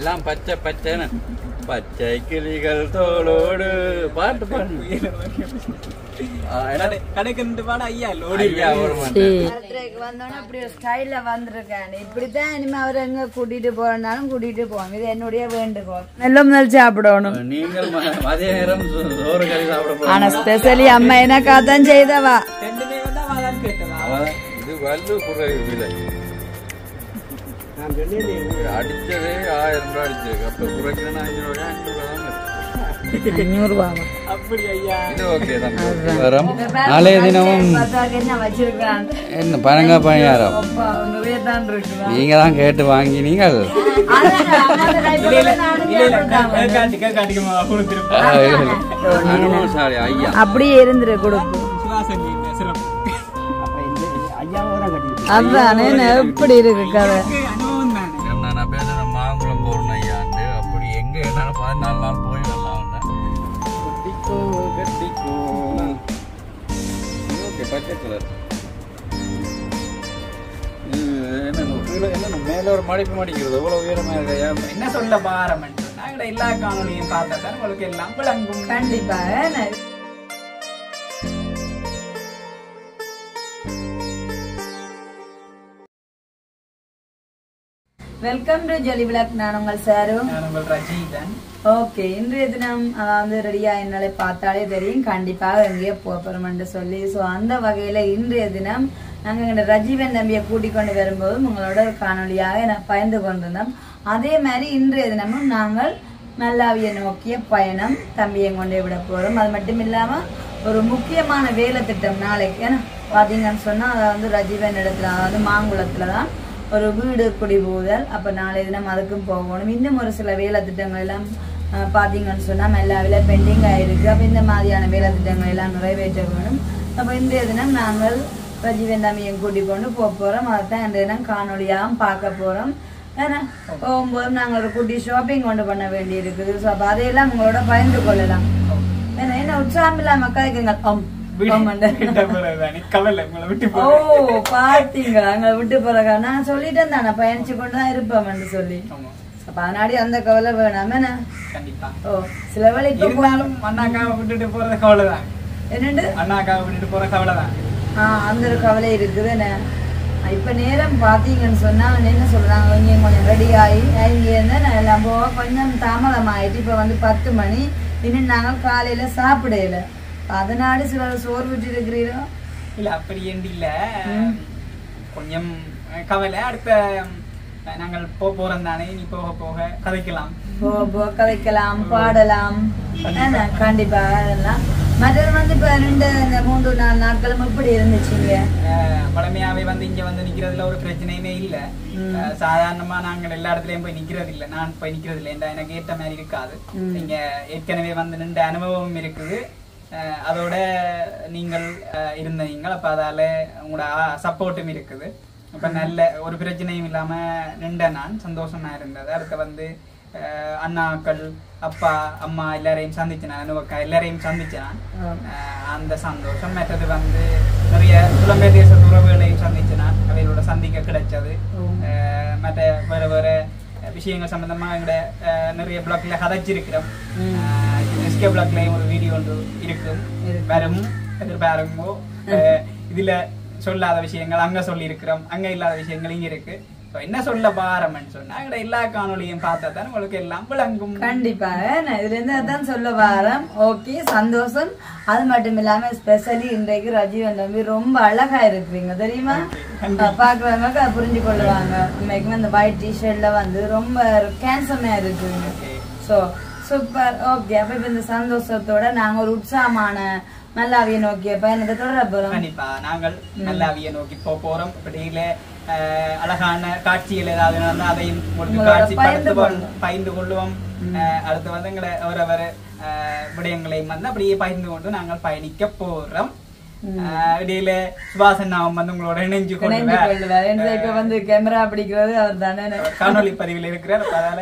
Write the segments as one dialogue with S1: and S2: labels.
S1: எல்லாம் பச்சை பச்சைன்னு பச்சை கிளிகள் தோளோடு பாட்டு பாடு
S2: வந்தோன்னா அப்படி ஒரு ஸ்டைல்ல வந்திருக்கேன். இப்படித்தான் இனிமே அவர் எங்க கூட்டிட்டு போறனாலும் கூட்டிட்டு போவாங்க. இது என்னுடைய வேண்டுகோள். நல்ல முதல் சாப்பிடணும்.
S1: நீங்கள் மதிய நேரம் சோறு கறி சாப்பிட
S2: ஆனா ஸ்பெஷலி அம்மா எனக்காதான் செய்தவா.
S1: இது வல்லு குறைவில்லை. அடிச்சதே 1000 ரூபாய் அடிச்சிருக்கு. அப்ப குறைக்கிறேன்னா 5 ரூபாய் 500 ரூபா அப்படி ஐயா. இது ஓகே தான். வரும் நாளைய தினமும் என்ன பனங்கா பணியாரம் நீங்க தான் கேட்டு வாங்கினீங்க.
S2: அப்படியே இருந்துரு கொடுப்பு. அதானே எப்படி இருக்கு கதை.
S1: மாங்குளம் போறேன் ஐயாண்டு அப்படி எங்க என்னால 14 நாள் போய் வரலாம். பச்சை கலர் என்ன மேல ஒரு மடிப்பு மாட்டிக்கிறது எவ்வளவு உயரமா இருக்கையா.
S3: என்ன சொல்ல பாரம் எல்லா காணொலியும் பார்த்தா உங்களுக்கு எல்லாம் விளங்கும்.
S2: கண்டிப்பா. Welcome to Joli vlog. நான் உங்கள் சாரும். ஓகே, இன்றைய தினம் அதாவது ரெடியா என்னாலே பார்த்தாலே தெரியும் கண்டிப்பாக எங்கேயோ போறோம்னு சொல்லி. ஸோ அந்த வகையில இன்றைய தினம் நாங்கள் ரஜீவன் தம்பியை கூட்டிக் கொண்டு வரும்போது உங்களோட ஒரு காணொலியாக நான் பயந்து கொண்டிருந்தோம். அதே மாதிரி இன்றைய தினமும் நாங்கள் மல்லாவியை நோக்கிய பயணம் தம்பியை கொண்டே விட போறோம். அது மட்டும் இல்லாம ஒரு முக்கியமான வேலை திட்டம் நாளைக்கு பாத்தீங்கன்னு சொன்னா அதாவது ரஜீவன் இடத்துல அதாவது மாங்குளத்துலதான் ஒரு வீடு குடி போதல். அப்ப நாளைய தினம் அதுக்கும் போகணும். இன்னும் ஒரு சில வேலை திட்டங்கள் எல்லாம் பாத்தீங்கன்னு சொன்னா மெல்லாவில பெண்டிங் ஆயிருக்கு. அப்ப இந்த மாதிரியான வேலை திட்டங்கள் எல்லாம் நிறைவேற்ற வேணும். அப்ப இன்றைய தினம் நாங்கள் ரஜீவன் தம்பியை கூட்டிக் கொண்டு போறோம். அதைத்தான் இன்றைய தினம் காணொலியாகவும் பார்க்க போறோம். ஏன்னா போகும்போது நாங்கள் ஒரு குட்டி ஷாப்பிங் கொண்டு பண்ண வேண்டி இருக்குது. ஸோ அப்ப அதையெல்லாம் உங்களோட பகிர்ந்து கொள்ளலாம். ஏன்னா என்ன உற்சாகம் இல்லாம கதைக்குங்க. விட்டு போறக்கா நான் சொல்லிட்டேன் தானே பயணிச்சு கொண்டுதான் இருப்போம் சொல்லி. அப்ப அதனாடி அந்த கவலை வேணாம ஓ சில வேலை
S3: அண்ணாக்காவை விட்டுட்டு போற கவலைதான்.
S2: என்னண்டு
S3: அண்ணாக்காவை விட்டுட்டு போற கவலைதான்.
S2: அந்த ஒரு கவலை இருக்குது. என்ன இப்ப நேரம் பாத்தீங்கன்னு சொன்னா என்ன சொல்றாங்க இங்க கொஞ்சம் ரெடி ஆகி இங்க இருந்து எல்லாம் போக கொஞ்சம் தாமதம் ஆயிட்டு. இப்ப வந்து 10 மணி. இன்னும் நாங்கள் காலையில சாப்பிடல. அதனால சில சோறு விட்டு இருக்கிறீரோ
S3: இல்ல அப்படி இல்ல கொஞ்சம் கவலை. அடுத்த நாங்கள் போறோம் தானே நீ போக போக கதைக்கலாம்
S2: கதைக்கலாம் பாடலாம் கண்டிப்பா. அதெல்லாம் மற்ற வந்து இப்ப 2-3-4 நாட்களும் எப்படி இருந்துச்சுங்க?
S3: பழமையாவே வந்து இங்க வந்து நிக்கிறதுல ஒரு பிரச்சனையுமே இல்ல. சாதாரணமா நாங்கள் எல்லா இடத்துலயும் போய் நிக்கிறது இல்ல. நான் போய் நிக்கிறது இல்ல. எனக்கு ஏற்ற மாதிரி இருக்காது. நீங்க ஏற்கனவே வந்து நின்ற அனுபவம் இருக்குது. அதோட நீங்கள் இருந்தீங்க. அப்ப அதால உங்களோட சப்போர்ட்டும் இருக்குது. அப்ப நல்ல ஒரு பிரச்சனையும் இல்லாம நின்ற நான் சந்தோஷமா இருந்தது. அடுத்த வந்து அண்ணாக்கள் அப்பா அம்மா எல்லாரையும் சந்திச்சேன். அனுபவக்கா எல்லாரையும் சந்திச்சேன். அந்த சந்தோஷம். மற்றது வந்து நிறைய புலம்பெயர் தேச உறவுகளையும் சந்திச்சேன். அவைகளோட சந்திக்க கிடைச்சது. மற்ற வேற வேற விஷயங்கள் சம்பந்தமா எங்களோட நிறைய பிளாக்ல கதைச்சிருக்கிறோம். எஸ்கே பிளாக்லயும் ஒரு வீடியோ ஒன்று இருக்கும். வரும் எதிர்பாருங்கோ. இதுல சொல்லாத விஷயங்கள் அங்க சொல்லி இருக்கிறோம். அங்க இல்லாத விஷயங்கள் இங்க இருக்கு. என்ன சொல்ல பாரம்னு சொன்னா எல்லா காணொலியும் பார்த்தா தான் உங்களுக்கு எல்லாம் விளங்கும்.
S2: கண்டிப்பா இதுல இருந்து அதான் சொல்ல வாரம். ஓகே சந்தோஷம். அது மட்டும் இல்லாம ஸ்பெஷலி இன்றைக்கு ரஜீவன் தம்பி ரொம்ப அழகா இருக்கிறீங்க தெரியுமா? பாக்குறவங்க புரிஞ்சு கொள்ளுவாங்க. இன்னைக்கு அந்த ஒயிட் டிஷர்ட்ல வந்து ரொம்ப கேன்சமா இருக்குங்க. So super. ஓகே அப்ப இப்ப இந்த சந்தோஷத்தோட நாங்க ஒரு உற்சாகமான மல்லாவியை நோக்கிய பயணத்தை தொடர போறோம்.
S3: கண்டிப்பா நாங்கள் மல்லாவியை நோக்கி போறோம். இப்படியில அழகான காட்சிகள் ஏதாவது நடந்தா அதையும் காட்சி பகிர்ந்து கொள்ளுவோம். அடுத்து வந்து எங்களை ஒரு விடயங்களையும் வந்து அப்படியே பகிர்ந்து கொண்டு நாங்கள் பயணிக்க போறோம். இடையில சுபாசனாவும் வந்து உங்களோட இணைஞ்சு கொள்ளுவார்.
S2: வந்து கேமரா பிடிக்கிறது அவர் தானே
S3: காணொலி பதிவில் இருக்கிறார். அதனால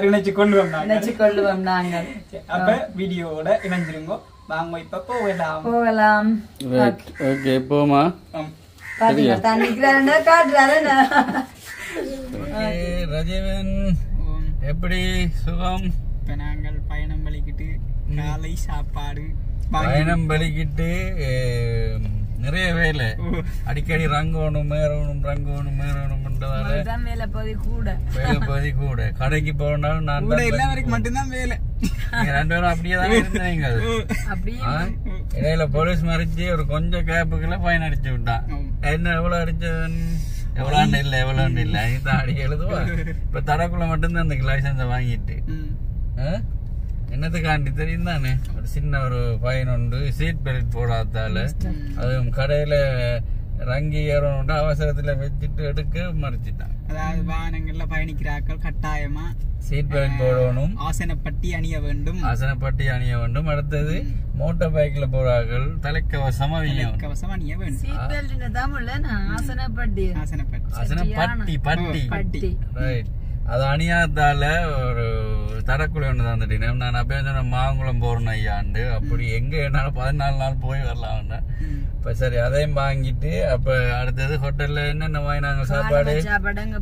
S3: இணைச்சு கொள்ளுவோம் நாங்கள். அப்ப வீடியோட இணைஞ்சிருங்கோ. வாங்க இப்ப போகலாம்.
S1: ஓகே போமா. ரஜீவன் எப்படி சுகம்?
S3: இப்ப நாங்கள் பயணம் வலிக்கிட்டு காலை சாப்பாடு
S1: பயணம் வலிக்கிட்டு நிறைய வேலை அடிக்கடி ரங்கோணும்
S2: வேலை
S1: பகுதி கூட கடைக்கு போனாலும் நான்
S3: எல்லாருக்கும் மட்டும்தான் வேலை.
S1: ரெண்டு பேரும் அப்படியே தான் இருந்தீங்க. இடையில போலீஸ் மறிச்சு ஒரு கொஞ்சம் கேப்புக்குள்ள ஃபைன் அடிச்சு விட்டான். என்ன எவ்வளவு அடிச்சவன் எவ்வளவு இல்ல இதுதான் அடி எழுதுவா. இப்ப தடக்குள்ள மட்டும்தான் அந்த லைசன்ஸை வாங்கிட்டு என்னத்துக்காண்டி தெரியும் தானே, ஒரு சின்ன ஒரு ஃபைன் உண்டு. சீட் பெல்ட் போடாதால அதுவும் கடையில ரங்கி ஏறணும் அவசரத்துல வச்சுட்டு எடுக்க மறைச்சிட்டான்.
S3: அதாவது வாகனங்கள்ல பயணிக்கிறார்கள் கட்டாயமா
S1: சீட் பெல்ட் போடணும்,
S3: ஆசனப்பட்டி அணிய வேண்டும். அடுத்தது மோட்டார் பைக்ல போறார்கள் தலைக்கவசம் அணிய வேண்டும். ஆசனப்பட்டி ரைட். அது அணியாதால ஒரு தடக்குள்ள ஒன்று தந்துட்டேன். நான் அப்பயே சொன்ன மாங்குளம் போறேன் ஐயாண்டு. அப்படி எங்க என்னால 14 நாள் போய் வரலாம். இப்ப சரி அதையும் வாங்கிட்டு அப்ப அடுத்தது ஹோட்டல்ல என்னென்ன வாங்கினாங்க சாப்பாடு?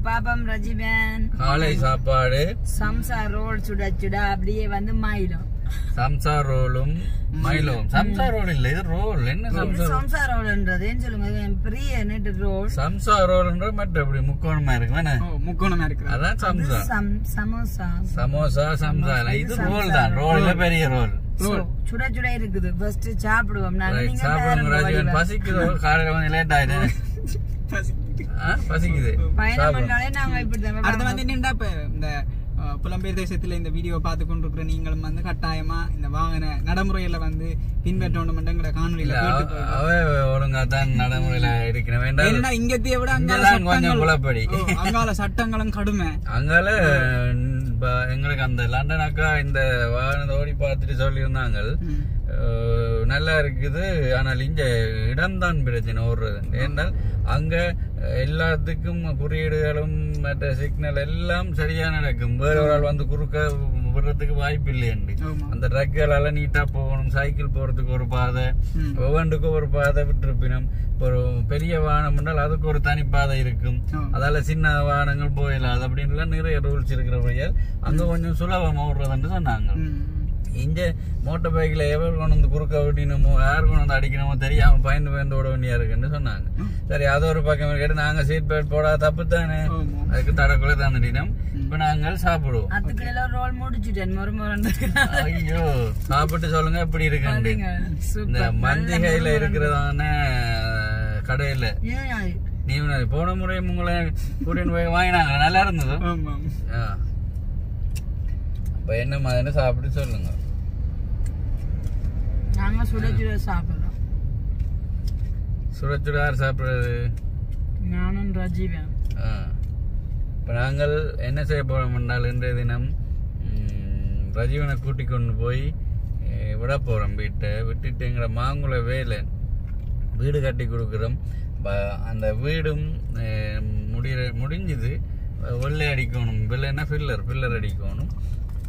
S2: பாப்பம் ரஜிவன்
S1: காலை சாப்பாடு
S2: சம்சா ரோல் சுட அப்படியே வந்து மயிலும்
S1: சம்சா ரோலும் மயிலும். சம்சா ரோல் இல்ல, இது ரோல். என்ன
S2: சம்சா ரோல்ன்றது சொல்லுங்க? பெரிய நெட் ரோல்.
S1: சம்சா ரோல்ன்றது மட்டும் அப்படி முக்கோணமா இருக்கு.
S3: முக்கோணமா இருக்கு,
S1: அதான் சம்சா. சமோசா சம்சா இது ரோல் தான். ரோல்ல பெரிய ரோல்
S2: சுட இருக்குது. ஃபர்ஸ்ட் சாப்பிடுவோம்.
S1: சாப்பிடுவோம் ராஜீவன். பசிக்குது, காலையில வந்து லேட் ஆயிடுது. பசிக்குது.
S2: பயணம் பண்ணாலே நாங்க இப்படிதான்.
S3: அடுத்து வந்து என்னண்டா இப்ப இந்த புலம்பெயர் தேசத்துல இந்த வீடியோ பார்த்து கொண்டிருக்கிற நீங்களும் வந்து கட்டாயமா இந்த வாகன நடைமுறையில வந்து பின்பற்றணும்ன்ற காணொலியில
S1: ஒழுங்கா தான் நடைமுறையில இருக்கிற வேண்டாம்.
S3: இங்கத்தைய விட
S1: கொஞ்சம் குழப்படி.
S3: அங்கால சட்டங்களும் கடுமை.
S1: அங்கால எங்களுக்கு அந்த லண்டன் அக்கா இந்த வாகனத்தை ஓடி பார்த்துட்டு சொல்லியிருந்தாங்க நல்லா இருக்குது. ஆனால் இங்க இடம்தான் பிரச்சனை ஓடுறது. ஏன்னால் அங்க எல்லாத்துக்கும் குறியீடுகளும் மற்ற சிக்னல் எல்லாம் சரியா நடக்கும். வேற ஒரு ஆள் வந்து குறுக்க விடுறதுக்கு வாய்ப்பு இல்லையண்டு. அந்த ட்ரக்களால நீட்டா போகணும். சைக்கிள் போறதுக்கு ஒரு பாதை, ஒவ்வொன்றுக்கும் ஒரு பாதை விட்டுருப்பினும். ஒரு பெரிய வாகனம் என்றால் அதுக்கு ஒரு தனி பாதை இருக்கும். அதால சின்ன வாகனங்கள் போயிடலாம். அப்படின்னு நிறைய ரூல்ஸ் இருக்கிறபடியால் அங்க கொஞ்சம் சுலபமா ஓடுறதுன்னு சொன்னாங்க. இங்க மோட்டார் பைக்ல எவர் கொண்டு வந்து குறுக்க விட்டினமோ யார் கொண்டு வந்து அடிக்கணுமோ தெரியாம பயந்து ஓட வேண்டியா இருக்குன்னு சொன்னாங்க. சரி அது ஒரு பக்கம் கேட்டு நாங்க சீட் பெல்ட் போடாத தப்பு தானே, அதுக்கு தடக்குள்ள தந்துட்டோம். இப்ப நாங்கள் சாப்பிடுவோம். ஐயோ சாப்பிட்டு சொல்லுங்க எப்படி இருக்கு. இந்த மந்திகையில இருக்கிறதான கடையில நீ போன முறை உங்களை கூட்டின்னு போய் வாங்கினாங்க, நல்லா இருந்தது. அப்ப என்ன மாதிரி சாப்பிட்டு சொல்லுங்க.
S2: நாங்க சுட சாப்பிடுறோம்.
S1: சுட யார் சாப்பிடுறது?
S2: நானும் ரஜீவன்.
S1: இப்ப நாங்கள் என்ன செய்ய போறோம் என்றால் இன்றைய தினம் ரஜீவனை கூட்டி கொண்டு போய் விட போறோம். வீட்டை விட்டுட்டு எங்களை மாங்குள வேலை வீடு கட்டி கொடுக்குறோம். அந்த வீடும் முடிஞ்சது. வெள்ளை அடிக்கணும். வெள்ளைன்னா பில்லர் அடிக்கணும்.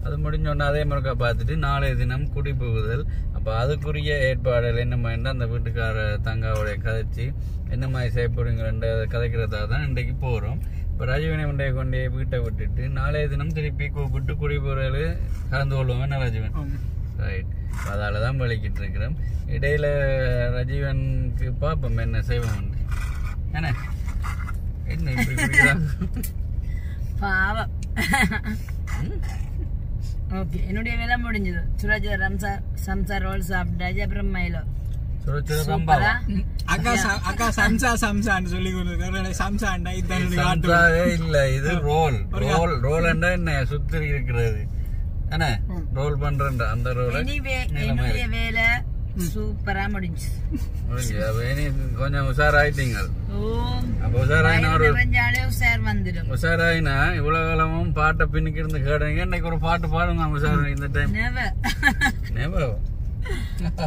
S1: அது முடிஞ்சோன்னா அதே முறைக்கா பார்த்துட்டு நாளைய தினம் குடி போகுதல். அப்போ அதுக்குரிய ஏற்பாடுகள் என்ன மாதிரி அந்த வீட்டுக்கார தங்காவோடைய கதைச்சி என்ன மாதிரி செய்யப்படுங்கிற கதைக்கிறதா தான் இன்றைக்கு போகிறோம். இப்போ ராஜீவனை கொண்டே வீட்டை விட்டுட்டு நாளைய தினம் திருப்பி கூப்பிட்டு குடி போகிறது கலந்து கொள்வோம். என்ன ராஜீவன்? ரைட். அதால தான் வலிக்கிட்டு இருக்கிறோம். இடையில ரஜீவனுக்கு பார்ப்போம் என்ன செய்வோம். என்ன இப்படி குடிக்கிறாங்க
S2: பாவம். ஓகே, என்னுடைய வேலை முடிஞ்சது. சுரஜ சம்சா ரோல் சாப்பிட்டாச்சு. அப்புறம் மயிலோ
S3: அக்கா சம்சான்னு சொல்லி சம்சாண்டா
S1: இல்ல, இது ரோல். என்ன சுத்தி இருக்கிறது என்ன ரோல் பண்ற அந்த ரோல்.
S2: என்னுடைய வேலை சூப்பரா முடிஞ்சு.
S1: கொஞ்சம் உஷாராயிட்டீங்க. உஷாராயினா இவ்வளவு காலமும் பாட்டை பின்னுக்கு இருந்து கேடுங்க. இன்னைக்கு ஒரு பாட்டு பாடுங்க உஷாரா. இந்த டைம்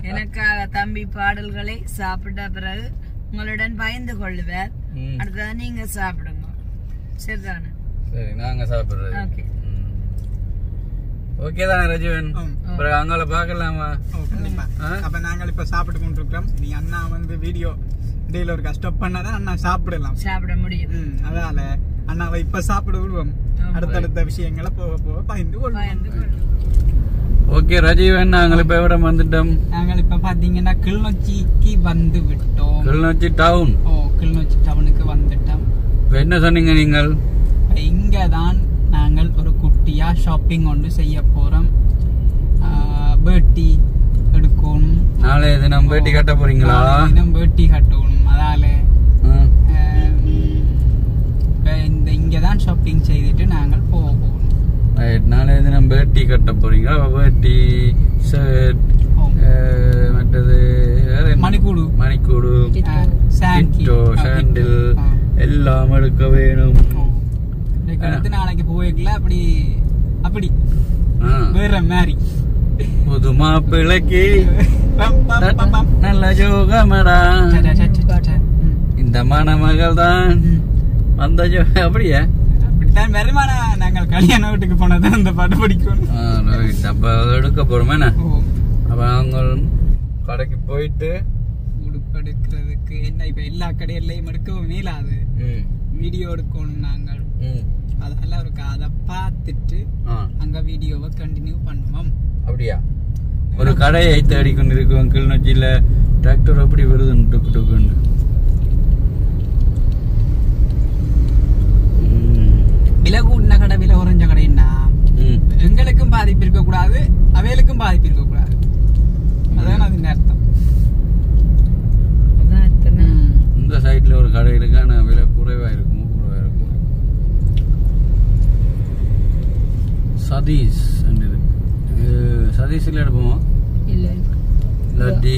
S2: எனக்காக தம்பி பாடல்களை சாப்பிட்ட பிறகு உங்களுடன் பகிர்ந்து கொள்ளுவேன். அடுத்தது நீங்க சாப்பிடுங்க. சரிதானே?
S1: சரி, நாங்க சாப்பிடுறது ஓகே தானே ரஜீவன்? அங்கால பாக்கலாமா?
S3: அப்ப நாங்கள் இப்ப சாப்பிட்டு கொண்டிருக்கிறோம். நீ அண்ணா வந்து வீடியோ இடையில ஒரு கஷ்டம் பண்ணாதான் அண்ணா சாப்பிட முடியும்.
S2: அதால
S3: அண்ணாவை இப்ப சாப்பிட விடுவோம். அடுத்தடுத்த விஷயங்களை போக போக பகிர்ந்து கொள்வோம்.
S1: ஓகே ரஜீவன், நாங்கள் இப்ப எവിടെ வந்துட்டோம்?
S3: நாங்கள் இப்ப பாத்தீங்கன்னா கிளிநொச்சிக்கு வந்து விட்டோம்.
S1: கிளிநொச்சி டவுன்.
S3: கிளிநொச்சி டவுனுக்கு வந்துட்டோம்.
S1: என்ன சொன்னீங்க நீங்கள்?
S3: இங்கதான் நாங்கள் ஒரு குட்டியா ஷாப்பிங் ஒன்று செய்ய போறோம். பேட்டி எடுக்கணும்.
S1: நாளைய தினம் பேட்டி கட்ட போறீங்களா?
S3: தினம் பேட்டி கட்டணும். அதால இங்கதான் ஷாப்பிங் செய்துட்டு நாங்கள் போவோம்.
S1: நாளைய தினம் பேட்டி கட்ட போறீங்களா? பேட்டி ஷர்ட், மற்றது
S3: மணிக்கூடு
S1: சாண்டில் எல்லாம் எடுக்க வேணும்.
S3: நாளைக்கு போய்க்கல அப்படி அப்படி வேற மாதிரி
S1: புது மாப்பிள்ளைக்கு நல்ல ஜோகமடா, இந்த மணமகள் தான் அந்த அப்படியே
S3: அப்படித்தான் வருமான. நாங்கள் கல்யாண வீட்டுக்கு போனதான் இந்த பாட்டு படிக்கணும்.
S1: அப்ப எடுக்க போறோமே. அப்ப அவங்க கடைக்கு போயிட்டு
S3: உடுப்பெடுக்கிறதுக்கு என்ன இப்ப எல்லா கடையிலையும் எடுக்கவும் மேலாது. வீடியோ எடுக்கணும் நாங்கள். அதெல்லாம் இருக்கு. அதை பார்த்துட்டு அங்க வீடியோவை கண்டினியூ பண்ணுவோம்.
S1: அப்படியா? ஒரு கடையை தேடி கொண்டு இருக்கோம் கிளிநொச்சியில. டிராக்டர் அப்படி வருது டுக்கு டுக்குன்னு.
S3: விலை கூட்டின கடை, விலை உறைஞ்ச கடைன்னா எங்களுக்கும் பாதிப்பு இருக்க கூடாது, அவைகளுக்கும் பாதிப்பு இருக்க கூடாது. அதான் அது அர்த்தம்.
S1: இந்த சைட்ல ஒரு கடை இருக்கு, ஆனா விலை குறைவா இருக்கும். சதீஷ் சதீஷ்ல எடுப்போமா? இல்லாட்டி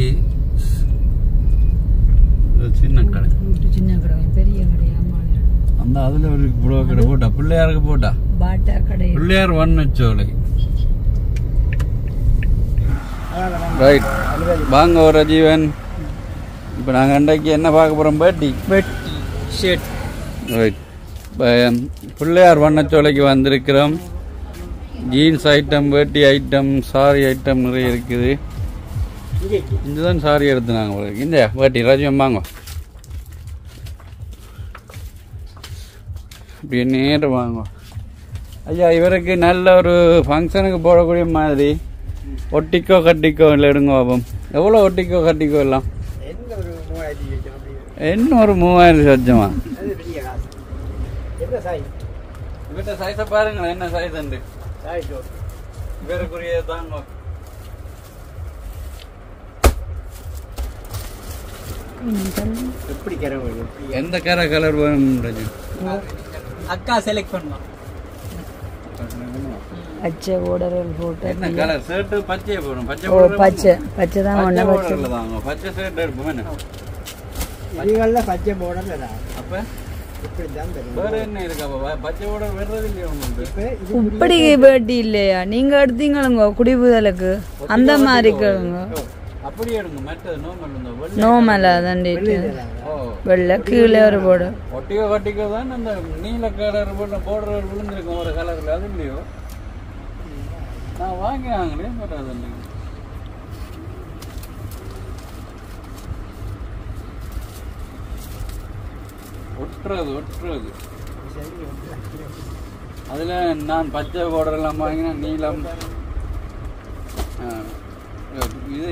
S1: சின்ன கடை,
S2: பெரிய கடை.
S1: அந்த அதுல ஒரு புடவை கடை போட்டா, பிள்ளையாருக்கு போட்டா பிள்ளையார் வண்ணச்சோலை. ரைட், வாங்க ஒரு ஜீவன். இப்ப நாங்க அன்றைக்கு என்ன பார்க்க போறோம்? பேட்டி ஷர்ட். ரைட், பிள்ளையார் வண்ணச்சோலைக்கு வந்திருக்கிறோம். ஜீன்ஸ் ஐட்டம், வேட்டி ஐட்டம், சாரி ஐட்டம் நிறைய இருக்குது. இதுதான் சாரி எடுத்து நாங்கள் இந்த வேட்டி ராஜ்யம் வாங்க. அப்படியே நேரம் வாங்க ஐயா. இவருக்கு நல்ல ஒரு ஃபங்க்ஷனுக்கு போடக்கூடிய மாதிரி ஒட்டிக்கோ கட்டிக்கோ இல்லை எடுங்க பாப்போம். எவ்வளோ ஒட்டிக்கோ கட்டிக்கோ எல்லாம்? என்ன ஒரு 3000 லட்சமா? இவர்கிட்ட சைஸை பாருங்களேன், என்ன சைஸ் உண்டு இவருக்குரிய தாங்க. எந்த கலர் வேணும்
S3: அக்கா செலக்ட் பண்ணலாம்.
S2: பச்சை ஓடரல் போட்டு
S1: என்ன கலர் ஷர்ட்? பச்சை போடும்.
S2: பச்சை தான் ஒண்ணு
S1: தாங்க. பச்சை ஷர்ட் எடுப்போம். என்ன
S3: இதுகள்ல பச்சை போடல. அப்ப
S1: வேற என்ன இருக்கா? பச்சை ஓட வர்றது இல்லையா உங்களுக்கு?
S2: இப்படி பேட்டி இல்லையா? நீங்க எடுத்தீங்களுங்க குடிபுதலுக்கு அந்த மாதிரி கேளுங்க.
S1: அப்படி எடுங்க. மற்றது
S2: நோமலா தான் வெள்ளை கீழே ஒரு போடு.
S1: ஒட்டியோ கட்டிக்கோ தான் அந்த நீல கலர் போட்டு போடுற விழுந்திருக்கும் ஒரு கலர்ல. அது இல்லையோ? நான் வாங்கினாங்களே பட்டாது. ஒட்டுறது அதுல நான் பச்சை போடலாம் வாங்கினேன். நீளம் இது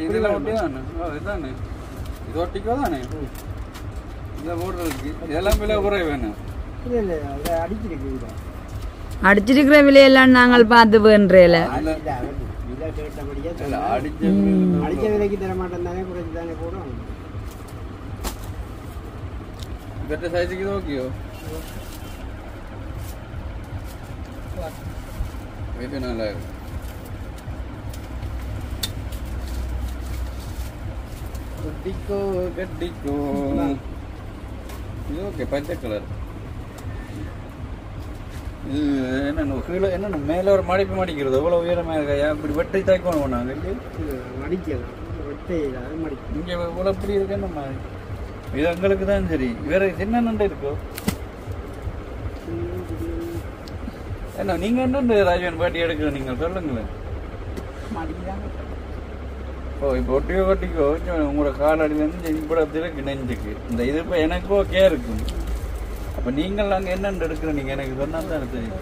S1: இதெல்லாம் ஒட்டி தானே? இதுதானே இது ஒட்டிக்கோ தானே? இதை போடுறதுக்கு இதெல்லாம் விலை குறைவு வேணும்.
S2: அடிச்சிருக்கிற விலையெல்லாம் நாங்கள் பார்த்து வேண்டல.
S3: அடிச்ச விலைக்கு தர மாட்டேன் தானே, குறைச்சு தானே போடும்.
S1: பெட்ட சைஸுக்கு இது ஓகேயோ? இது நல்லா இருக்கு. கட்டிக்கோ கட்டிக்கோ. இது ஓகே. பச்சை கலர். இது என்ன கீழே என்ன மேல ஒரு மடிப்பு மடிக்கிறது எவ்வளவு உயரமா இருக்கா? இப்படி வெட்டை தாய்க்கணும் நாங்க
S3: மடிக்கலாம். வெட்டை
S1: இங்க இவ்வளவு இப்படி இருக்கு. நம்ம இது எங்களுக்கு தான் சரி. வேற சின்ன நண்டை இருக்கோ? என்ன நீங்க என்ன ராஜவன் பாட்டி எடுக்கிற நீங்கள் சொல்லுங்களேன். ஓ இப்போ ஒட்டியோ கட்டிக்கோ உங்களோட கால் அடியிலேருந்து இப்படத்திற்கு நெஞ்சுக்கு இந்த இது இப்போ எனக்கு ஓகே இருக்கும். அப்ப நீங்கள் அங்க என்னென்ன எடுக்கிற நீங்க எனக்கு சொன்னா தான் தெரியும்.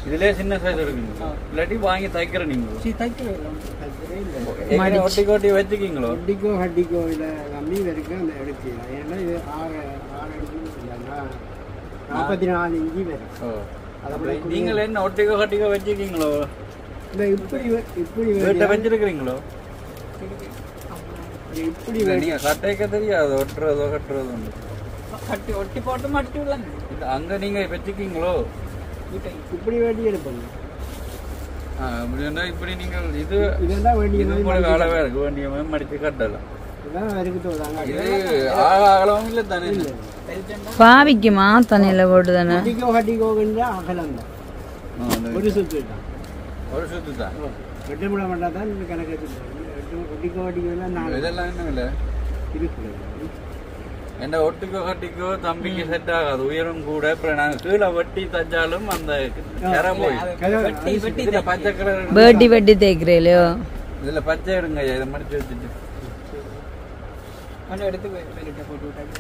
S1: இதுலயே சின்ன சைஸ் இருக்குங்க, இல்லாட்டி வாங்கி தைக்கிற நீங்க ஒட்டி வச்சுக்கீங்களோ?
S4: ஒட்டிக்கோ ஹட்டிக்கோ இல்லை கம்மி வரைக்கும் அந்த எடுத்து, ஏன்னா இது 6 44 இன்ச்சு வரும்.
S1: நீங்கள் என்ன ஒட்டிக்கோ ஹட்டிக்கோ வச்சுக்கீங்களோ?
S4: இல்லை இப்படி
S1: வீட்டை வச்சிருக்கிறீங்களோ?
S4: இப்படி
S1: நீங்க கட்டைக்க தெரியாது ஒட்டுறதோ கட்டுறதோ
S3: கட்டி ஒட்டி போட்டு மட்டி விடலாம்.
S1: அங்க நீங்க வச்சுக்கீங்களோ?
S4: இப்படி வேண்டி எடுப்பாங்க.
S1: இப்படி நீங்கள் இது
S4: இதெல்லாம் வேண்டிய
S1: உங்களுக்கு அளவா இருக்கு, வேண்டிய மாதிரி மடிச்சு கட்டலாம்.
S4: இதெல்லாம் வரைக்கும்
S1: இது அகலமும் இல்லை தானே,
S2: பாவிக்குமா தண்ணியில போட்டு தானே.
S4: ஹட்டிக்கோ ஹட்டிக்கோன்ற அகலம் தான், ஒரு சுத்து தான்,
S1: ஒரு சுத்து தான்.
S4: வெட்டுமுட மாட்டா தான் கணக்கு வச்சுருக்கோம். ஒட்டிக்கோ ஹட்டிக்கோ எல்லாம்
S1: இதெல்லாம் என்ன இல்லை
S4: இருக்குது.
S1: என்ன ஒட்டிக்கோ கட்டிக்கோ தம்பிக்கு செட் ஆகாது, உயரம் கூட. அப்புறம் நாங்க கீழே வெட்டி தச்சாலும் அந்த கரை போய் பச்சை கலர்
S2: வெட்டி வெட்டி தேய்க்கிறீங்களோ?
S1: இதுல பச்சை எடுங்க, இதை மடிச்சு வச்சுட்டு
S3: எடுத்து போட்டு விட்டாங்க.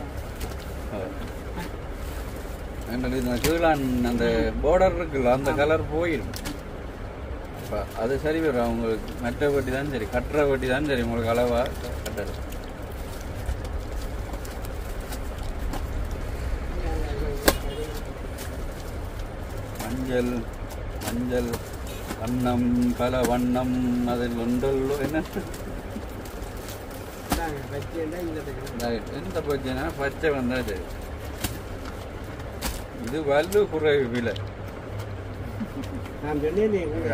S1: கீழே அந்த பார்டர் இருக்குல்ல, அந்த கலர் போயிடும். அது சரி வரும் அவங்களுக்கு. மெட்ட வெட்டி தான் சரி, கட்டுற வெட்டி தான் சரி உங்களுக்கு அளவா கட்டது. மஞ்சள் மஞ்சள் வண்ணம் பல வண்ணம் அதில் ஒன்றல்லோ என்ன எந்த பிரச்சனை பச்சை வந்தா சரி. இது வலு குறைவு விலை.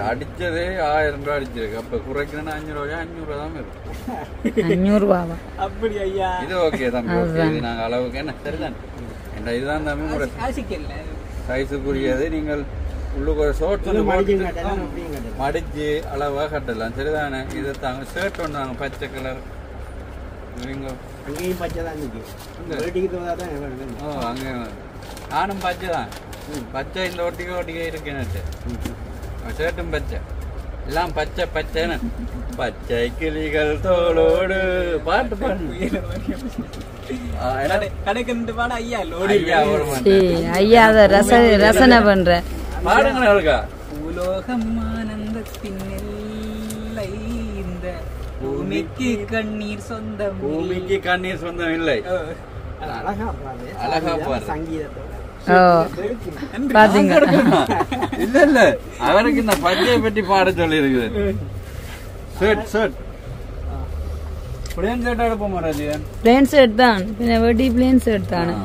S1: அடிச்சதே 1000 ரூபாய் அடிச்சிருக்கு. அப்ப குறைக்கணும்னா 500 ரூபாய் 500 தான் இருக்கும்.
S2: 500 ரூபாவா?
S3: அப்படி ஐயா,
S1: இது ஓகே தம்பி, இது நாங்க அளவுக்கு என்ன சரிதான். இதுதான் தம்பி கூட சைஸுக்குரியது. நீங்கள் உள்ளுக்கு ஒரு ஷோர்ட் மடிச்சு அளவா கட்டலாம், சரிதானே. இதை தாங்க ஷர்ட் ஒன்று தாங்க பச்சை கலர்.
S4: அங்கேயும் பச்சை தான்
S1: அங்கே நானும் பச்சை தான். பச்சை இந்த ஒட்டிக்க இருக்கேன்னு ஷர்ட்டும் பச்சை, எல்லாம் பச்சை பச்சைன்னு. பச்சை கிளிகள் தோளோடு பாட்டு பாடு
S3: கடைக்கு பாட ஐயா
S2: ஐயா அத ரசனை பண்ற
S1: பாடுங்க.
S3: உலோகம் ஆனந்தத்தின் எல்லை, இந்த பூமிக்கு கண்ணீர் சொந்தம்,
S1: பூமிக்கு கண்ணீர் சொந்தம் இல்லை.
S4: அழகா
S1: அழகா பாரு
S4: சங்கீதத்தோட.
S2: பாத்தீங்க
S1: இல்ல இல்ல, அவருக்கு இந்த பச்சையை பற்றி பாட சொல்லி இருக்குது. ஷர்ட் ஷர்ட் பிளேன் ஷர்ட் எடுப்போம் ராஜியன்.
S2: பிளேன் ஷர்ட் தான், பின்ன வெட்டி பிளேன் ஷர்ட் தானே.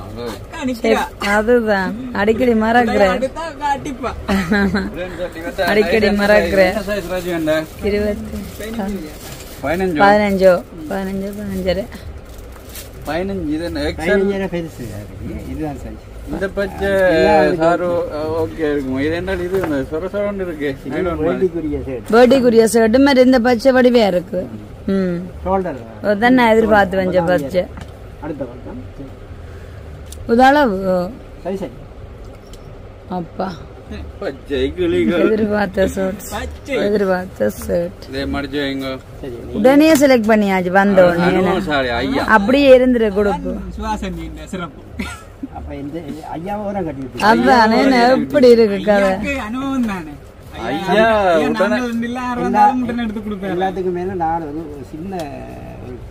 S2: அதுதான் அடிக்கடி மறக்கிற, அடிக்கடி மறக்கிற. 15
S1: இந்த பச்சை சாரு ஓகே இருக்குமா? இது என்ன இது சொரசொரன்னு இருக்கு.
S2: பேர்டிக்குரிய ஷர்ட் மாதிரி இந்த பச்சை வடிவையா இருக்கு. நான் எதிர்பார்த்து வந்த பச்சை உதளவு அப்பா
S1: பச்சை கிளிகள்
S2: எதிர்பார்த்த ஷர்ட்
S1: மடிச்சு வைங்க.
S2: உடனே செலக்ட் பண்ணியாச்சு வந்த உடனே. அப்படியே இருந்துரு கொடுப்பு. அதான் எப்படி இருக்கு கதை.
S4: எல்லாத்துக்கும் மேல நான் ஒரு சின்ன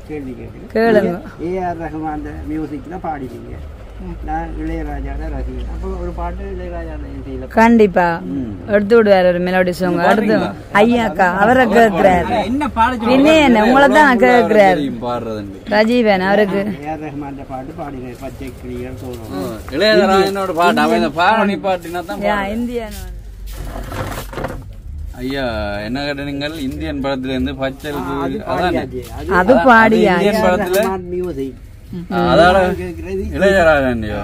S4: கேள்வி
S2: கேளுங்க.
S4: ஏஆர் ரஹ்மான் மியூசிக்ல பாடிட்டீங்க, நான் இளையராஜாவோட ரசிகன். அப்போ ஒரு பாட்டு இளையராஜா
S2: கண்டிப்பா எடுத்து விடுவாரு ஒரு மெலோடி சாங். அடுத்து ஐயாக்கா அவரை கேட்கிறாரு, என்ன உங்களை தான் கேட்கிறாரு ரஜீவன். அவருக்கு
S4: ஏஆர் ரஹ்மான் பாட்டு பாடினார், பச்சை கிளிகள் தோணும்.
S1: இளையராஜனோட பாட்டு அவன் பாடி பாட்டினா தான்
S2: இந்தியன்.
S1: ஐயா என்ன கேட்டீங்கள்? இந்தியன் படத்துல இருந்து பச்சை
S2: அது பாடியா
S1: இந்தியன் படத்துல
S4: மியூசிக்.
S1: அதால இளையராஜாண்டியோ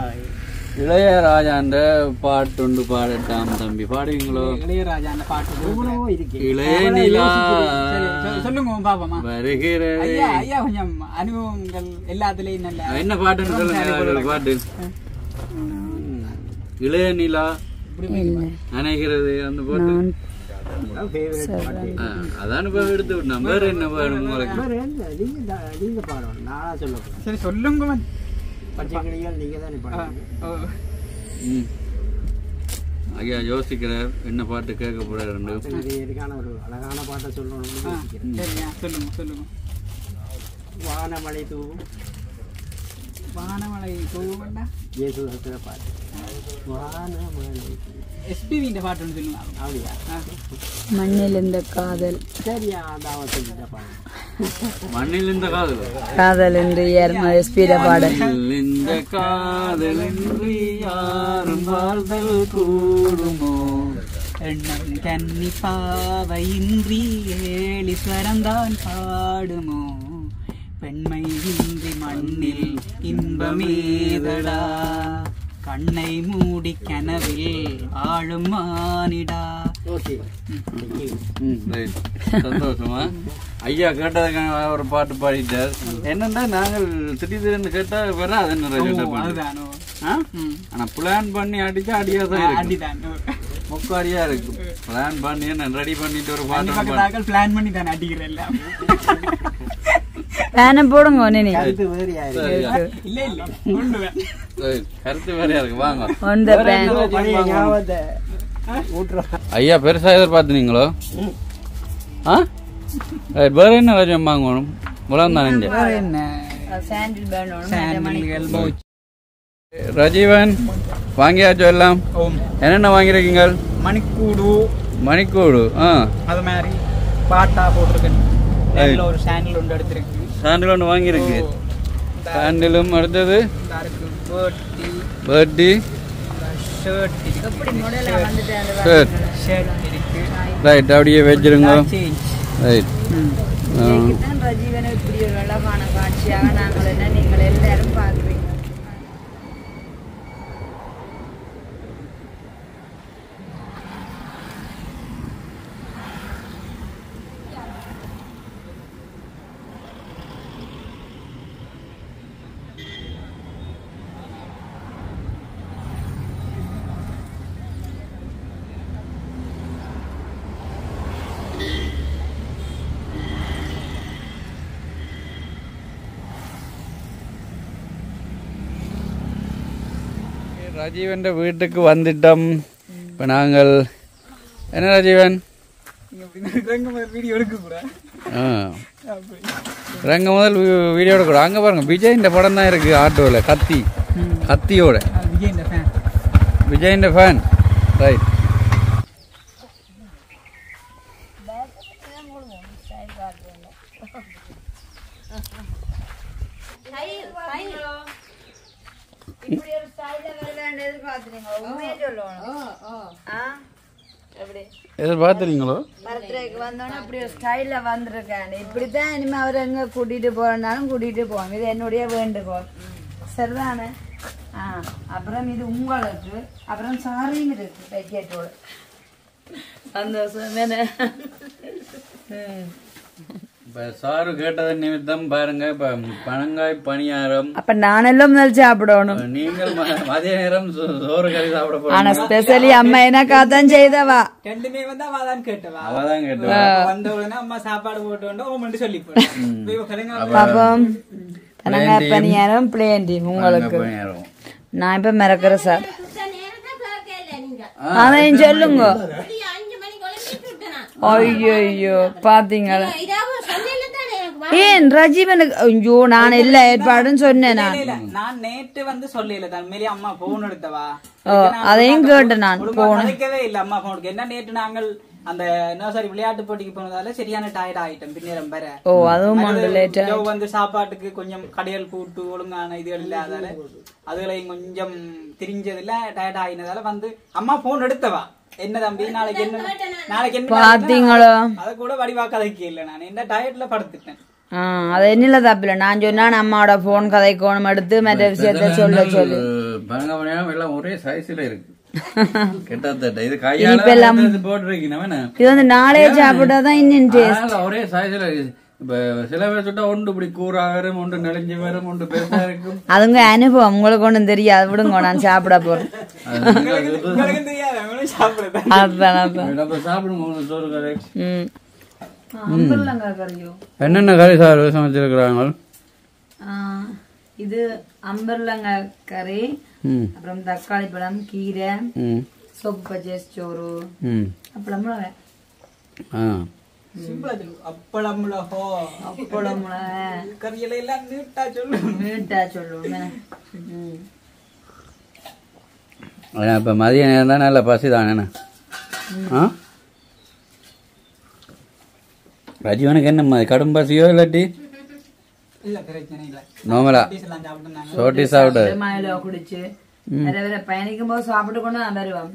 S1: இளையராஜாண்ட பாட்டுண்டு பாடட்டாம் தம்பி, பாடுவீங்களோ?
S3: இளையராஜாண்ட பாட்டு
S1: இளைய நிலா
S3: சொல்லுங்க பாப்பமா.
S1: வருகிறது
S3: ஐயா கொஞ்சம் அனுபவங்கள் எல்லாத்துலயும் நல்ல
S1: என்ன பாட்டுன்னு சொல்லுங்க. பாட்டு இளைய நிலா நினைக்கிறது அந்த பாட்டு அதான் எடுத்து விட்டோம். வேற என்ன பாடும் உங்களுக்கு?
S4: நீங்க பாடணும், நானா சொல்ல.
S3: சரி சொல்லுங்க.
S4: பச்சை கிளிகள் நீங்க தானே பாடுங்க.
S1: ஐயா யோசிக்கிறார் என்ன பாட்டு கேட்க போறாரு.
S4: ஒரு அழகான பாட்டை சொல்லணும்.
S3: சொல்லுங்க.
S4: வானமலை தூவும் இயேசுதாசோட பாட்டு. வானமலை
S3: எஸ்பிவிന്റെ பாட்டு ஒன்று சொல்லுங்க.
S4: அப்படியா?
S2: மண்ணில் இந்த காதல்.
S4: சரியா? அந்த பாட்டு
S1: மண்ணில் இந்த காதல்
S2: காதல் என்று எஸ்பியில பாடல்.
S1: இந்த காதல் என்று யாரும் வாழ்தல் கூடுமோ
S3: எண்ணம் கன்னி பாவையின்றி ஏழீஸ்வரந்தான் பாடுமோ பெண்மை இன்றி மண்ணில் இன்பமேதடா கண்ணை மூடி கனவில் ஆளும் மானிடா.
S1: சந்தோஷமா ஐயா கேட்டதுக்கான ஒரு பாட்டு பாடிட்டார். என்னன்னா நாங்கள் திடீர்னு கேட்டா வராது. ஆனா பிளான் பண்ணி அடிச்சா அடியாதான் முக்காடியா இருக்கும். பிளான் பண்ணி என்ன ரெடி பண்ணிட்டு ஒரு பாட்டு
S3: பிளான் பண்ணி தானே அடிக்கிறேன்.
S2: போடுங்க
S4: கருத்து வேறையா
S1: இருக்கு. வாங்க ஐயா பெருசா எதிர்பார்த்தீங்களோ? வேற என்ன ராஜ்யம் வாங்கணும்? முழந்தானே ரஜீவன் வாங்கியாச்சோ எல்லாம்? என்னென்ன வாங்கிருக்கீங்க? மணிக்கூடு
S3: அது மாதிரி பாட்டா போட்டிருக்கேன். ஒரு சாண்டில் ஒன்று எடுத்திருக்கு.
S1: சாண்டில் ஒன்று வாங்கியிருக்கு. சாண்டிலும் அடுத்தது பர்டி ஷர்ட். ரைட், அப்படியே வச்சிருங்க. ரைட்.
S2: ரஜீவனை இப்படி ஒரு அழகான காட்சியாக நாங்கள் என்ன நீங்கள் எல்லாரும் பார்க்குறீங்க.
S1: ராஜீவன் வீட்டுக்கு வந்துட்டோம். இப்போ நாங்கள் என்ன ராஜீவன்
S3: வீடியோ எடுக்க கூட
S1: ரங்க முதல் வீடியோ எடுக்க கூட. அங்கே பாருங்க விஜயின் படம் தான் இருக்கு ஆட்டோவில். கத்தியோட விஜயின் ஃபேன். ரைட். எதிர்பார்த்துறீங்களோ?
S2: பர்த்டேக்கு வந்தோன்னா அப்படி ஒரு ஸ்டைல வந்திருக்கேன். இப்படித்தான் இனிமே அவர் எங்க கூட்டிட்டு போறனாலும் கூட்டிட்டு போவோம். இது என்னுடைய வேண்டுகோள். சரிதானே? அப்புறம் இது உங்களுக்கு. அப்புறம் சாரியும் இருக்கு பேக்கெட்டோட. சந்தோஷம் தானே?
S1: சாரு கேட்டதன் நிமித்தம் பாருங்க. இப்ப பனங்காய் பணியாரம்.
S2: அப்ப நானெல்லாம் முதல் சாப்பிடணும்.
S1: நீங்கள் மதிய நேரம் சோறு கறி சாப்பிட போறீங்க.
S2: ஆனா ஸ்பெஷலி அம்மா எனக்காதான் செய்தவா.
S3: ரெண்டுமே வந்து அவதான் கேட்டவா. வந்த உடனே அம்மா சாப்பாடு போட்டு சொல்லி
S2: பாப்போம். பனங்காய் பணியாரம் பிளேண்டி உங்களுக்கு. நான் இப்ப மிரக்கிற சார் அதையும் சொல்லுங்க. ஐயோ பாத்தீங்களா? ஏன் ரஜீவனுக்கு ஐயோ நான் எல்லா ஏற்பாடும் சொன்னேன்.
S3: நான் நேற்று வந்து சொல்லல தன்மையிலே அம்மா போன் எடுத்தவா
S2: அதையும் கேட்டேன். நான்
S3: போனவே இல்ல அம்மா போனுக்கு. என்ன நேற்று நாங்கள் அந்த நர்சரி விளையாட்டு போட்டிக்கு போனதால சரியான டயர்ட் ஆயிட்டோம். பின்னேரம் வேற அதுவும் வந்து சாப்பாட்டுக்கு கொஞ்சம் கடையல் கூட்டு ஒழுங்கான இதுகள் இல்லாதால அதுகளையும் கொஞ்சம் திரிஞ்சதுல டயர்ட் ஆயினதால வந்து அம்மா போன் எடுத்தவா. என்ன தம்பி நாளைக்கு என்ன
S2: பாத்தீங்களோ?
S3: அத கூட வடிவா கதைக்கு இல்ல. நான் என்ன டயர்ட்ல படுத்துட்டேன்.
S2: அது என்னல தப்பில்ல. நான் சொன்னா அம்மாவோட போன் கதைக்கோணம் எடுத்து மற்ற விஷயத்த சொல்ல சொல்லு.
S1: எல்லாம் ஒரே சைஸ்ல இருக்கு.
S2: இது வந்து நாளே சாப்பிட்டாதான் இன்னும் டேஸ்ட்.
S1: ஒரே சைஸ்ல இருக்கு. இப்ப சில பேர் சுட்டா ஒன்று இப்படி கூறா வரும், ஒன்று நெளிஞ்சு வரும், ஒன்று பெருசா இருக்கும்.
S2: அதுங்க அனுபவம். உங்களுக்கு ஒண்ணும் தெரியாது. விடுங்க நான் சாப்பிட போறேன்.
S1: என்னென்ன கறி சார் சமைச்சிருக்கிறாங்க?
S2: இது அம்பர்லங்காய் கறி, அப்புறம் தக்காளி பழம், கீரை, சோப்பு பச்சை சோறு, அப்பளம்
S1: இப்ப மதிய நேரம் தான் நல்ல பசி தானே. ரஜீவனுக்கு என்ன கடும் பசியோ இல்லாட்டி நோமலா சோட்டி சாப்பிட்டு
S2: குடிச்சு பயணிக்கும் போது சாப்பிட்டு கொண்டு நான் வருவான்.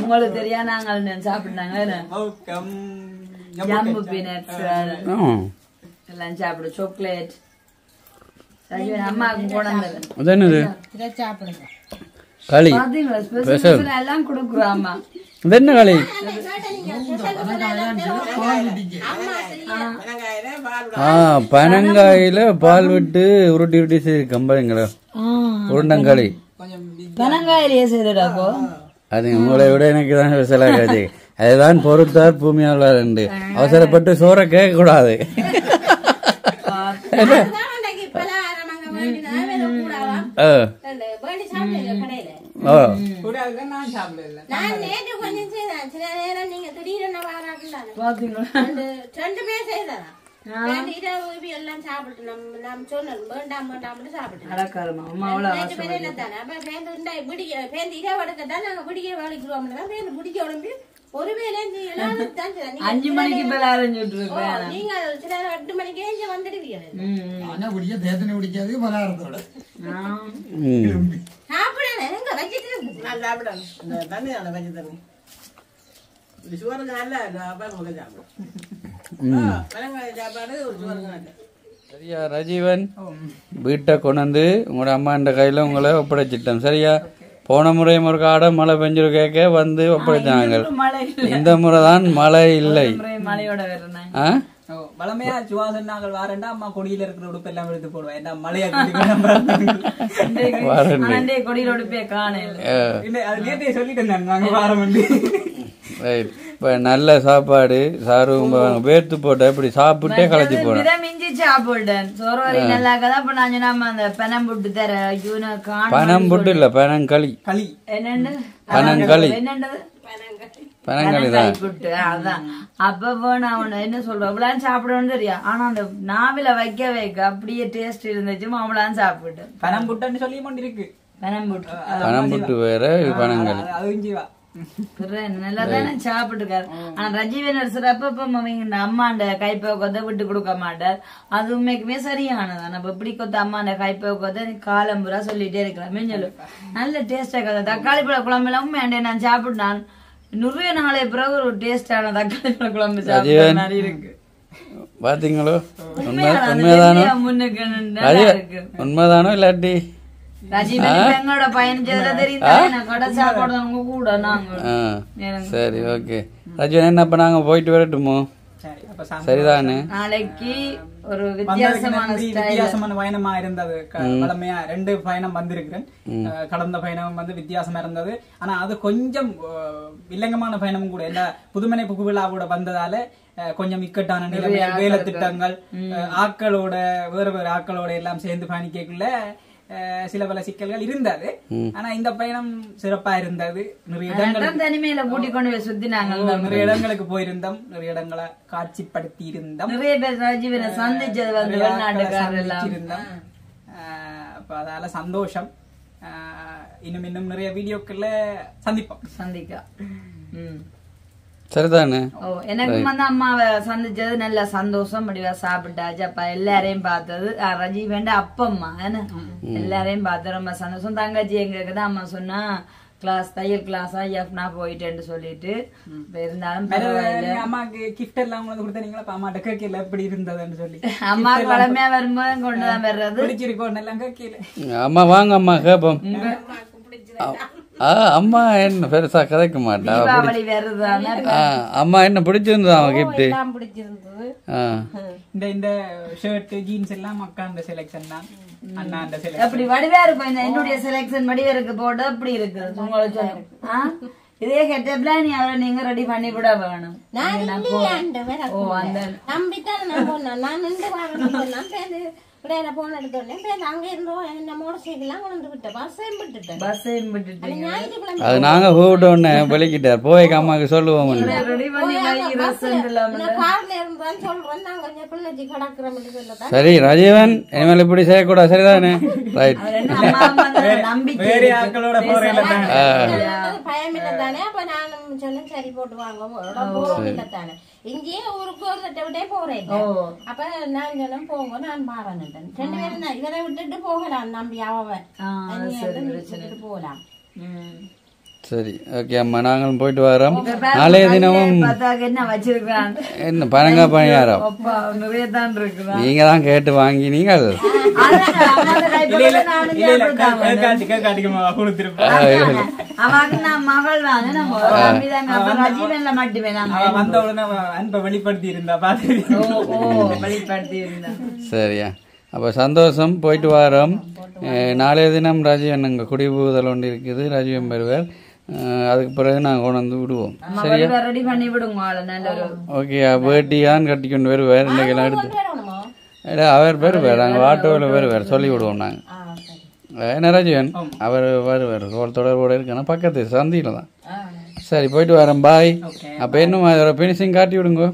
S2: உங்களுக்கு தெரியா நாங்கள் சாப்பிட்டாங்க ஜம்பு பீனட்ஸ் எல்லாம் சாப்பிடு, சாக்லேட் அம்மாவுக்கு கொண்டாந்து
S1: களி
S2: எல்லாம் கொடுக்குறோம். அம்மா
S1: என்ன களி? பனங்காயில பால் விட்டு உருட்டி உருட்டி செய்து கம்பளிங்களா உருண்டங்களி
S2: பனங்காயிலேயே செய்தாக்கோ.
S1: அது உங்களை விட எனக்கு தான் ஸ்பெஷலாகாது. அதுதான் பொறுத்தார் பூமியாளர் என்று அவசரப்பட்டு சோற கேட்க கூடாது.
S2: அஞ்சு மணிக்கு மேல அரைஞ்சுட்டு இருக்கேன்.
S1: சரியா ரஜீவன், வீட்டை கொண்டு உங்களோட அம்மாண்ட கையில உங்களை ஒப்படைச்சிட்டோம். சரியா? போன முறை ஒரு காடை மழை பெஞ்சு கேட்க வந்து ஒப்படைச்சாங்க. இந்த முறை தான் மழை இல்லை.
S3: வளமையா சுவாசன் நாங்கள் வாரண்டா அம்மா கொடியில இருக்கிற உடுப்பு எல்லாம் எடுத்து போடுவேன். மழையா
S2: கொடியில உடுப்பே காணல
S3: சொல்லிட்டு நாங்க வாரம்.
S1: இப்ப நல்ல சாப்பாடு சாரு வேர்த்து போட்ட இப்படி சாப்பிட்டே களைச்சு போனேன்.
S2: மிஞ்சி சாப்பிட்டேன் சோறு வரை நல்லா கதான். நான் நம்ம அந்த பனம் புட்டு தர
S1: பனம் புட்டு இல்ல பனங்களி.
S3: களி
S2: என்னண்டு
S1: பனங்களி
S2: என்னண்டது
S1: பனங்களிதான்
S2: புட்டு. அதான் அப்ப போன அவன என்ன சொல்றோம் அவ்வளவு சாப்பிடணும்னு தெரியும். ஆனா அந்த நாவில வைக்க வைக்க அப்படியே டேஸ்ட் இருந்துச்சு. அவ்வளவு சாப்பிட்டேன்.
S3: பனம் புட்டுன்னு சொல்லி கொண்டிருக்கு.
S2: பனம் புட்டு
S1: பனம் புட்டு வேற பனங்களி
S2: நல்லா தானே சாப்பிட்டுருக்காரு. ஆனா ரஜீவன் சிறப்ப அம்மாண்ட கைப்போக்கத்தை விட்டு கொடுக்க மாட்டார். அது உண்மைக்குமே சரியானதான். நம்ம இப்படி கொத்த அம்மாண்ட கைப்போக்கத்தை காலம்புரா சொல்லிட்டே இருக்கலாம். சொல்லு நல்ல டேஸ்டா கதை. தக்காளி பழ குழம்பு எல்லாம் உண்மையாண்டே நான் சாப்பிட்டான். நிறைய நாளை பிறகு ஒரு டேஸ்டான தக்காளி பழ குழம்பு சாப்பிட்டா இருக்கு.
S1: பாத்தீங்களோ? உண்மைதானோ? உண்மைதானோ இல்லாட்டி
S2: எங்களோட பயணிச்சதுல தெரியும் கூட நாங்க.
S1: சரி ஓகே ரஜினி, என்ன அப்ப நாங்க போயிட்டு வரட்டுமோ? சரிதானே?
S2: நாளைக்கு ஒரு வித்தியாசமான
S3: பயணமா இருந்தது. வளமையா 2 பயணம் வந்திருக்கிறேன். கடந்த பயணம் வந்து வித்தியாசமா இருந்தது. ஆனா அது கொஞ்சம் வில்லங்கமான பயணமும் கூட. என்ன புதுமனை புகு விழா கூட வந்ததால கொஞ்சம் இக்கட்டான நிலைமை, வேலை திட்டங்கள், ஆக்களோட வேற ஆக்களோட எல்லாம் சேர்ந்து பயணிக்கக்குள்ள சில பல சிக்கல்கள் இருந்தது. ஆனா இந்த பயணம் சிறப்பா இருந்தது. நிறைய இடங்களுக்கு போயிருந்தோம். நிறைய இடங்களை காட்சிப்படுத்தி இருந்தோம்.
S2: நிறைய பேர் ராஜீவனை சந்திச்சது இருந்தோம்.
S3: அப்ப அதால சந்தோஷம். இன்னும் நிறைய வீடியோக்கள்ல சந்திக்க
S1: சரிதானே?
S2: எனக்கு வந்து அம்மாவை சந்திச்சது நல்ல சந்தோஷம். முடிவா சாப்பிட்டாச்சு. அப்ப எல்லாரையும் பார்த்தது ரஜீவன் அப்பம்மா என்ன எல்லாரையும் பார்த்து ரொம்ப சந்தோஷம். தங்கச்சி எங்களுக்கு அம்மா சொன்னா கிளாஸ் தையல் கிளாஸா எஃப்னா போயிட்டேன்னு சொல்லிட்டு இருந்தாலும்
S3: அம்மாக்கு கிஃப்ட் எல்லாம் கொடுத்தீங்களா? அம்மாட்ட கேட்கல எப்படி இருந்ததுன்னு சொல்லி.
S2: அம்மாக்கு வளமையா வரும்போது கொண்டுதான் வர்றது.
S3: பிடிச்சிருக்கோம் எல்லாம் கேட்கல.
S1: அம்மா வாங்க அம்மா கேப்போம். அம்மா என்ன பெருசா கதைக்க மாட்டா. அம்மா என்ன பிடிச்சிருந்தது? அவன் கிஃப்ட்
S3: இந்த ஷர்ட் ஜீன்ஸ் எல்லாம் அக்காண்ட செலக்ஷன் தான். அண்ணாண்ட செலக்ஷன்
S2: அப்படி வடிவா இருக்கும். என்னுடைய செலக்ஷன் வடிவா இருக்கு போட்டு அப்படி இருக்கு. இதே கெட்டப்ல நீ அவரை நீங்க ரெடி பண்ணி விட வேணும். ஓ அந்த
S5: நம்பித்தான் நான் போனேன். நான் நின்று வாங்க இடையில போன எடுத்தோடனே அங்க இருந்தோம் என்ன மோட்டர் சைக்கிள்லாம் கொண்டு விட்டேன். பஸ்ஸையும் விட்டுட்டேன்.
S1: அது நாங்க கூப்பிட்டோன்னு வெளிக்கிட்டார் போய் அம்மாக்கு சொல்லுவோம். சரி ராஜீவன் இனிமேல் இப்படி செய்யக்கூடாது சரிதானே? ரைட்
S5: பயமில்லதானே அப்ப நானும் சொன்னேன் சரி போட்டு வாங்க தானே இங்கேயே ஊருக்கு ஒரு விட்டே போறேன். அப்ப நான் சொன்னேன் போங்க நான் பாருங்க 2 பேரும் இவரை விட்டுட்டு போகலாம் நம்பி அவன் போகலாம்.
S1: சரி ஓகே அம்மா நாங்களும் போயிட்டு வரோம். நாளைய தினமும்
S2: என்ன வச்சிருக்கான்
S1: என்ன பனங்கா பணியாரம்
S2: நிறைய தான் இருக்கு.
S1: நீங்க தான் கேட்டு வாங்கினீங்க.
S2: அவனுக்கு நான் மகள் வாங்க நம்ம ரஜீவன்ல மட்டுமே
S3: வெளிப்படுத்தி இருந்தா
S2: வெளிப்படுத்தி இருந்தா.
S1: சரியா அப்போ சந்தோஷம் போயிட்டு வரோம். நாளைய தினம் ராஜீவன் அங்கே குடிபுகுதல் ஒன்று இருக்குது. ராஜீவன் வருவார். அதுக்கு பிறகு நாங்கள் கொண்டு வந்து விடுவோம். சரியா
S2: ரெடி பண்ணி விடுங்க.
S1: ஓகே வேட்டியான்னு கட்டி கொண்டு வருவார். இன்றைக்கெல்லாம் எடுத்து அவர் வருவார். நாங்கள் ஆட்டோவில் வருவார் சொல்லி விடுவோம் நாங்கள். என்ன ராஜீவன் அவர் வருவார் தொடர்போடு இருக்கணும் பக்கத்து சந்தியில் தான். சரி போயிட்டு வரேன் பாய். அப்ப இன்னும் அதோட பினிஷிங் காட்டி விடுங்க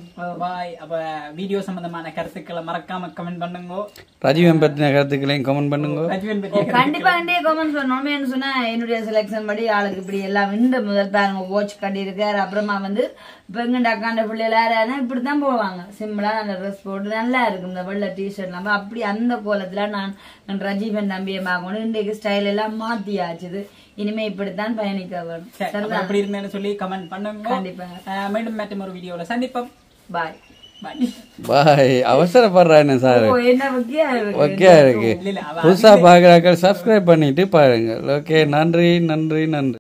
S3: பாய். அப்ப வீடியோ சம்பந்தமான கருத்துக்களை மறக்காம கமெண்ட் பண்ணுங்க.
S1: ராஜீவன் பத்தின கருத்துக்களையும் கமெண்ட் பண்ணுங்க.
S2: கண்டிப்பா கமெண்ட் பண்ணணும். சொன்னா என்னுடைய செலக்ஷன் படி ஆளுக்கு இப்படி எல்லாம் இந்த முதல் பாருங்க வாட்ச் கட்டி இருக்காரு. அப்புறமா இப்ப எங்க அக்காண்ட பிள்ளைல யாராவது இப்படித்தான் போவாங்க சிம்பிளா நல்ல ட்ரெஸ் போட்டு நல்லா இருக்கும் இந்த வெள்ளை டிஷர்ட் எல்லாம். அப்படி அந்த கோலத்துல நான் ரஜீவன் தம்பியை பார்க்கணும். இன்றைக்கு ஸ்டைல் எல்லாம் மாத்தியாச்சுது. இனிமே இப்படித்தான் பயணிக்க வேணும்.
S3: அப்படி இருந்தேன்னு சொல்லி கமெண்ட் பண்ணுங்க. கண்டிப்பா மீண்டும் மற்றும் ஒரு வீடியோல சந்திப்போம். பாய்
S1: பாய். அவசரப்படுறானே சார் ஓகே இருக்கு. புதுசா பாக்குறாக்கள் சப்ஸ்கிரைப் பண்ணிட்டு பாருங்க. ஓகே நன்றி நன்றி நன்றி.